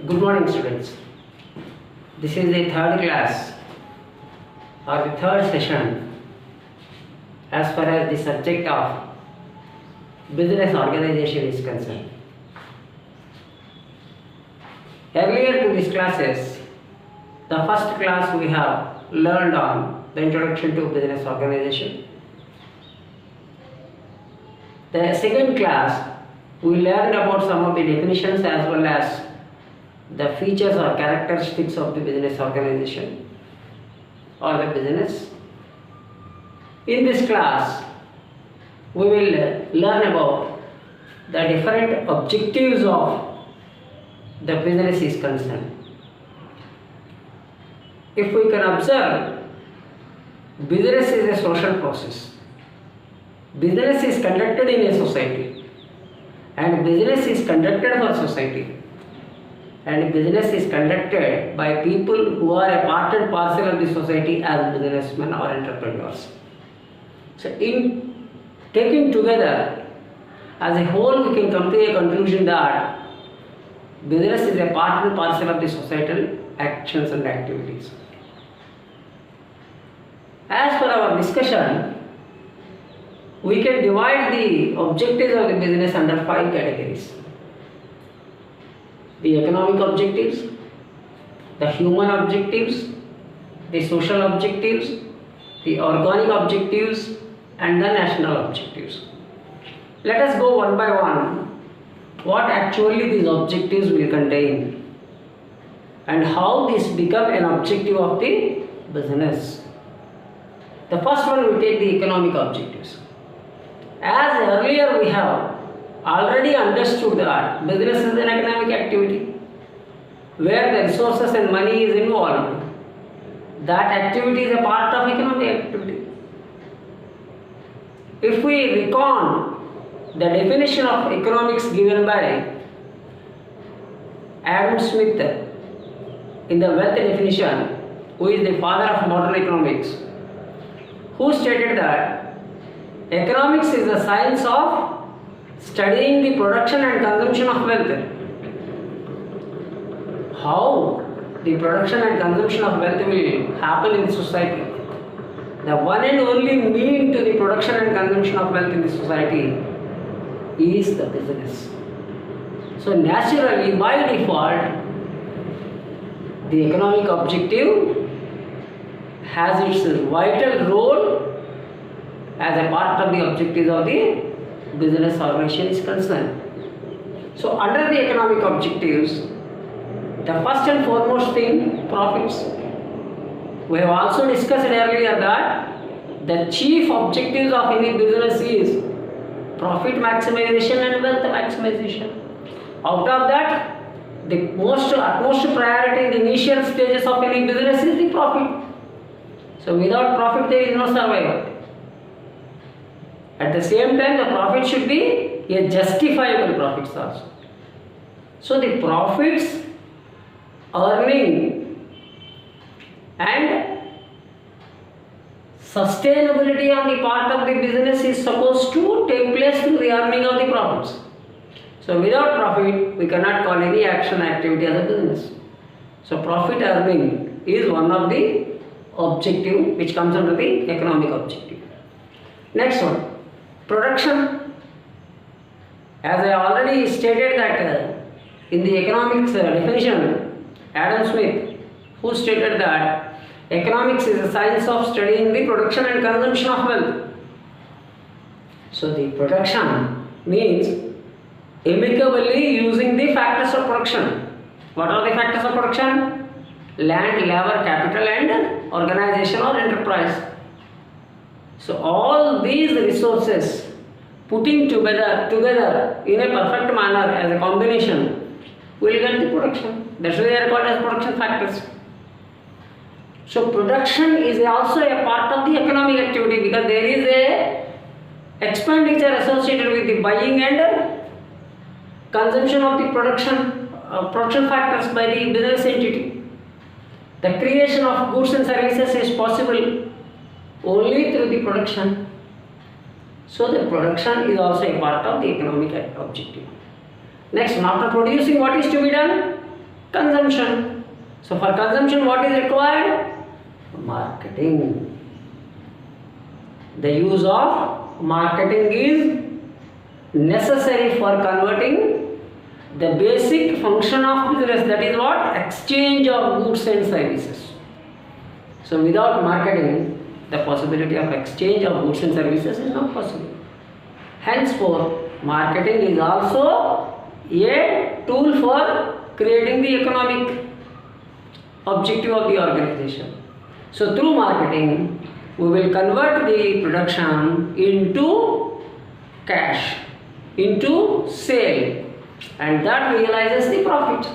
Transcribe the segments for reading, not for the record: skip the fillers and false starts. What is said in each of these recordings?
Good morning, students. This is the third class or the third session as far as the subject of business organization is concerned. Earlier to these classes, the first class we have learned on the introduction to business organization. The second class, we learned about some of the definitions as well as the features or characteristics of the business organization or the business. In this class, we will learn about the different objectives of the business is concerned. If we can observe, business is a social process. Business is conducted in a society, and business is conducted for society, and business is conducted by people who are a part and parcel of the society as businessmen or entrepreneurs. So in taking together as a whole, we can come to a conclusion that business is a part and parcel of the societal actions and activities. As per our discussion, we can divide the objectives of the business under 5 categories. The economic objectives, the human objectives, the social objectives, the organic objectives, and the national objectives. Let us go one by one what actually these objectives will contain and how this become an objective of the business. The first one we take the economic objectives. As earlier we have already understood that business is an economic activity where the resources and money is involved. That activity is a part of economic activity. If we recall the definition of economics given by Adam Smith in the wealth definition, who is the father of modern economics, who stated that economics is the science of studying the production and consumption of wealth. How the production and consumption of wealth will happen in society. The one and only mean to the production and consumption of wealth in the society is the business. So naturally, by default, the economic objective has its vital role as a part of the objectives of the business organization is concerned. So under the economic objectives, the first and foremost thing, profits. We have also discussed earlier that the chief objectives of any business is profit maximization and wealth maximization. Out of that, the utmost priority in the initial stages of any business is the profit. So without profit there is no survival. At the same time, the profit should be a justifiable profits also. So the profits, earning and sustainability on the part of the business is supposed to take place through the earning of the profits. So without profit, we cannot call any action activity as a business. So profit earning is one of the objective which comes under the economic objective. Next one, production. As I already stated that in the economics definition, Adam Smith, who stated that economics is a science of studying the production and consumption of wealth. So the production means amicably using the factors of production. What are the factors of production? Land, labor, capital and organization or enterprise. So all these resources putting together in a perfect manner as a combination will get the production. That's why they are called as production factors. So production is also a part of the economic activity because there is a expenditure associated with the buying and consumption of the production factors by the business entity. The creation of goods and services is possible only through the production. So the production is also a part of the economic objective. Next, after producing, what is to be done? Consumption. So for consumption, what is required? Marketing. The use of marketing is necessary for converting the basic function of business, that is what? Exchange of goods and services. So without marketing, the possibility of exchange of goods and services is not possible. Henceforth, marketing is also a tool for creating the economic objective of the organization. So through marketing, we will convert the production into cash, into sale, and that realizes the profit.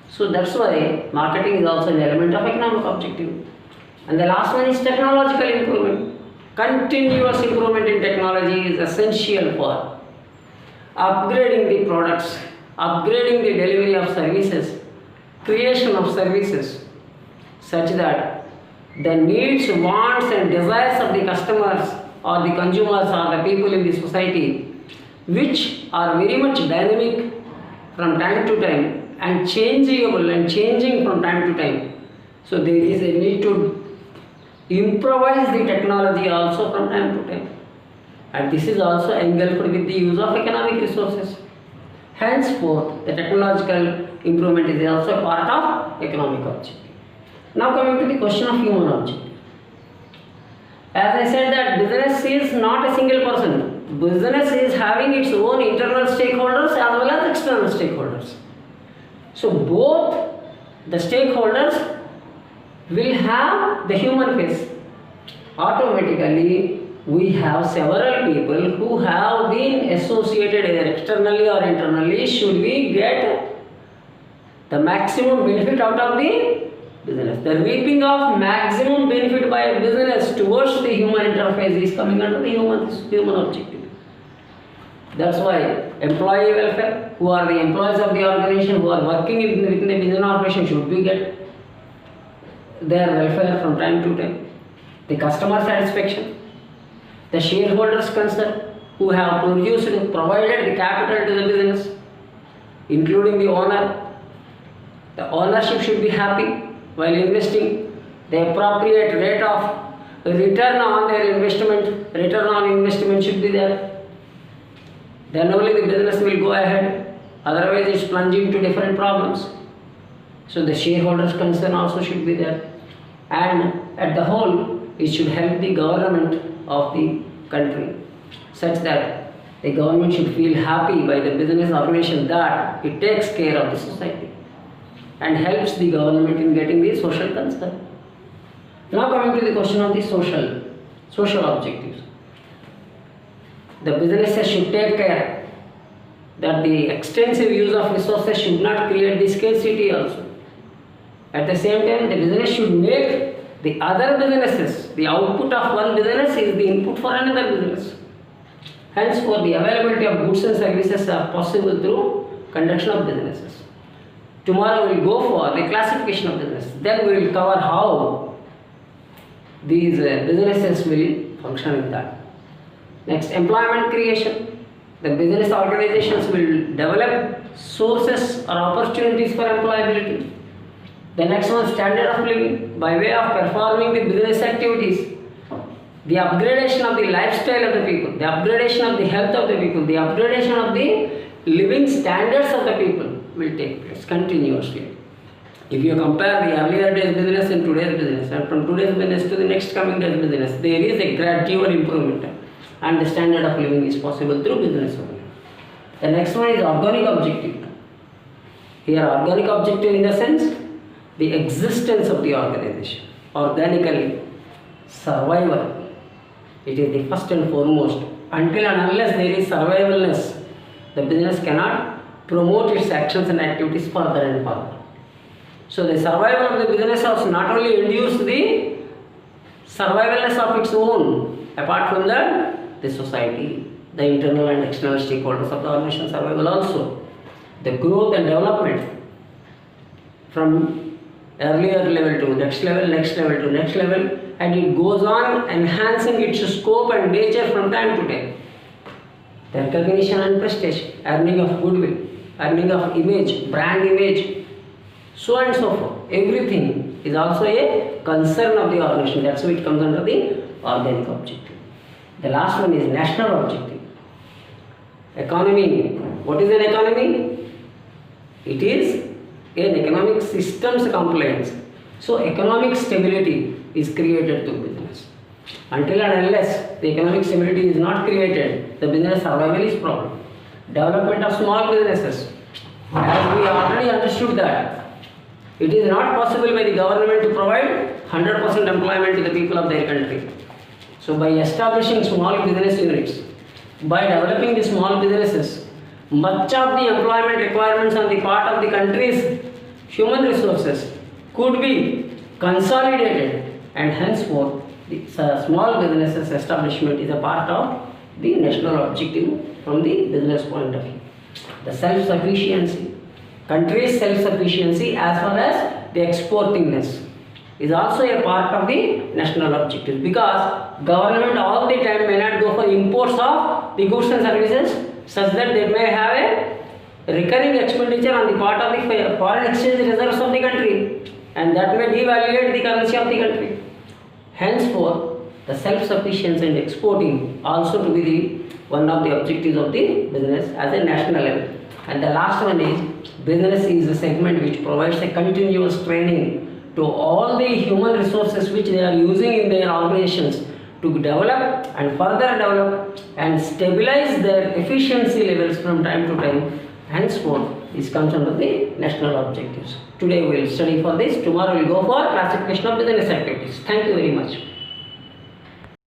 So that's why marketing is also an element of economic objective. And the last one is technological improvement. Continuous improvement in technology is essential for upgrading the products, upgrading the delivery of services, creation of services, such that the needs, wants and desires of the customers or the consumers or the people in the society, which are very much dynamic from time to time and changeable and changing from time to time. So there is a need to improvise the technology also from time to time. And this is also engulfed with the use of economic resources. Henceforth, the technological improvement is also a part of economic objective. Now coming to the question of human objective. As I said that business is not a single person. Business is having its own internal stakeholders as well as external stakeholders. So both the stakeholders will have the human face. Automatically, we have several people who have been associated either externally or internally. Should we get the maximum benefit out of the business? The reaping of maximum benefit by a business towards the human interface is coming under the human objective. That's why employee welfare, who are the employees of the organization, who are working within the business operation, should we get their welfare from time to time. The customer satisfaction, the shareholders concern, who have provided the capital to the business, including the owner. The ownership should be happy while investing. The appropriate rate of return on their investment should be there. Then only the business will go ahead. Otherwise, it's plunging into different problems. So the shareholders' concern also should be there. And at the whole, it should help the government of the country, such that the government should feel happy by the business organization that it takes care of the society and helps the government in getting the social concern. Now coming to the question of the social objectives. The businesses should take care that the extensive use of resources should not create the scarcity also. At the same time, the business should make the other businesses, the output of one business is the input for another business. Henceforth, the availability of goods and services are possible through conduction of businesses. Tomorrow we will go for the classification of business. Then we will cover how these businesses will function in that. Next, employment creation. The business organizations will develop sources or opportunities for employability. The next one, standard of living, by way of performing the business activities. The upgradation of the lifestyle of the people, the upgradation of the health of the people, the upgradation of the living standards of the people will take place continuously. If you compare the earlier days business and today's business, and from today's business to the next coming days business, there is a gradual improvement, and the standard of living is possible through business only. The next one is organic objective. Here, organic objective in the sense, the existence of the organization, organically, survival. It is the first and foremost. Until and unless there is survivalness, the business cannot promote its actions and activities further and further. So the survival of the business has not only induced the survivalness of its own, apart from that, the society, the internal and external stakeholders of the organization survival also. The growth and development from earlier level to next level to next level, and it goes on enhancing its scope and nature from time to time. The recognition and prestige, earning of goodwill, earning of image, brand image, so and so forth. Everything is also a concern of the organization. That's why it comes under the organic objective. The last one is national objective. Economy. What is an economy? It is an economic systems compliance. So economic stability is created through business. Until and unless the economic stability is not created, the business survival is problem. Development of small businesses. As we already understood that it is not possible by the government to provide 100% employment to the people of their country. So by establishing small business units, by developing the small businesses, much of the employment requirements on the part of the country's human resources could be consolidated, and henceforth the small businesses establishment is a part of the national objective from the business point of view. The self-sufficiency, country's self-sufficiency as well as the exportingness is also a part of the national objective, because government all the time may not go for imports of the goods and services such that they may have a recurring expenditure on the part of the foreign exchange reserves of the country, and that may devaluate the currency of the country. Henceforth, the self-sufficiency and exporting also to be the one of the objectives of the business as a national level. And the last one is business is a segment which provides a continuous training to all the human resources which they are using in their organizations to develop and further develop and stabilize their efficiency levels from time to time. Henceforth, this comes under the national objectives. Today we will study for this. Tomorrow we will go for classification of business activities. Thank you very much.